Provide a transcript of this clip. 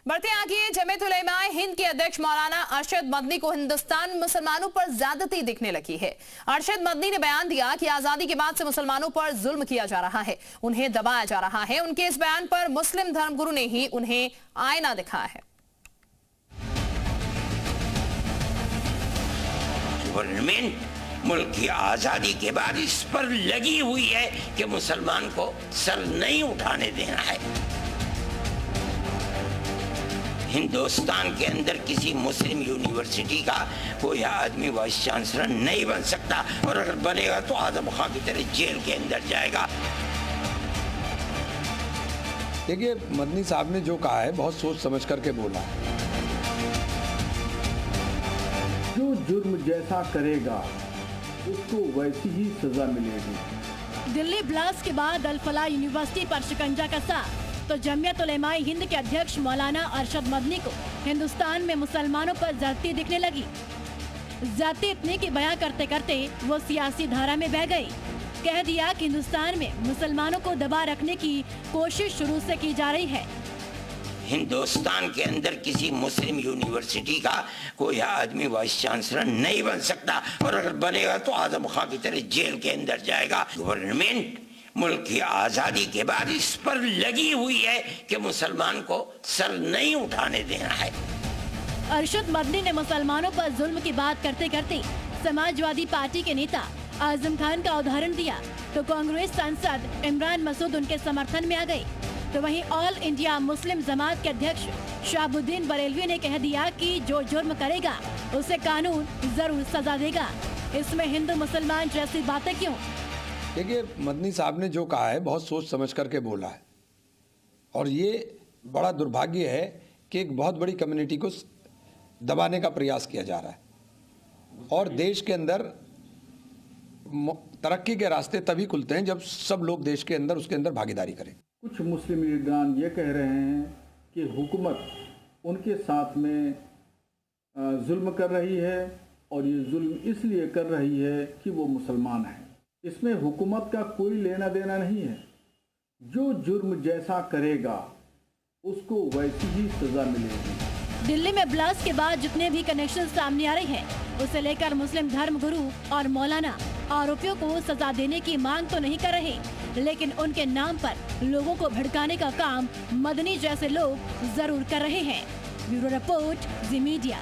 बढ़ते आगे, जमीयत उलेमा हिंद के अध्यक्ष मौलाना अरशद मदनी को हिंदुस्तान में मुसलमानों पर ज्यादती दिखने लगी है। अरशद मदनी ने बयान दिया कि आजादी के बाद से मुसलमानों पर जुल्म किया जा रहा है, उन्हें दबाया जा रहा है। उनके इस बयान पर मुस्लिम धर्मगुरु ने ही उन्हें आईना दिखाया है। गवर्नमेंट मुल्क की आजादी के बाद इस पर लगी हुई है कि मुसलमान को सर नहीं उठाने देना है। हिंदुस्तान के अंदर किसी मुस्लिम यूनिवर्सिटी का कोई आदमी वाइस चांसलर नहीं बन सकता, और अगर बनेगा तो आजम खां की तरह जेल के अंदर जाएगा। देखिए, मदनी साहब ने जो कहा है बहुत सोच समझ करके बोला है। जो जुर्म जैसा करेगा उसको वैसी ही सजा मिलेगी। दिल्ली ब्लास्ट के बाद अल फलाह यूनिवर्सिटी पर शिकंजा कसा तो जमीयत उलेमा हिंद के अध्यक्ष मौलाना अरशद मदनी को हिंदुस्तान में मुसलमानों पर ज्यादती दिखने लगी। ज्यादती इतनी कि बयां करते करते वो सियासी धारा में बह गई। कह दिया कि हिंदुस्तान में मुसलमानों को दबा रखने की कोशिश शुरू से की जा रही है। हिंदुस्तान के अंदर किसी मुस्लिम यूनिवर्सिटी का कोई आदमी वाइस चांसलर नहीं बन सकता, और अगर बनेगा तो आजम खां की तरह जेल के अंदर जाएगा। गवर्नमेंट मुल्क की आजादी के बाद इस पर लगी हुई है कि मुसलमान को सर नहीं उठाने देना है। अरशद मदनी ने मुसलमानों पर जुल्म की बात करते करते समाजवादी पार्टी के नेता आजम खान का उदाहरण दिया तो कांग्रेस सांसद इमरान मसूद उनके समर्थन में आ गए। तो वहीं ऑल इंडिया मुस्लिम जमात के अध्यक्ष शहाबुद्दीन बरेलवी ने कह दिया कि जो जुर्म करेगा उसे कानून जरूर सजा देगा। इसमें हिंदू मुसलमान जैसी बातें क्यों? देखिए, मदनी साहब ने जो कहा है बहुत सोच समझ करके बोला है, और ये बड़ा दुर्भाग्य है कि एक बहुत बड़ी कम्युनिटी को दबाने का प्रयास किया जा रहा है। और देश के अंदर तरक्की के रास्ते तभी खुलते हैं जब सब लोग देश के अंदर उसके अंदर भागीदारी करें। कुछ मुस्लिम लीडरान ये कह रहे हैं कि हुकूमत उनके साथ में जुल्म कर रही है, और ये जुल्म इसलिए कर रही है कि वो मुसलमान हैं। इसमें हुकूमत का कोई लेना देना नहीं है। जो जुर्म जैसा करेगा उसको वैसी ही सजा मिलेगी। दिल्ली में ब्लास्ट के बाद जितने भी कनेक्शन सामने आ रहे हैं उसे लेकर मुस्लिम धर्म गुरु और मौलाना आरोपियों को सजा देने की मांग तो नहीं कर रहे, लेकिन उनके नाम पर लोगों को भड़काने का काम मदनी जैसे लोग जरूर कर रहे हैं। ब्यूरो रिपोर्ट, जी मीडिया।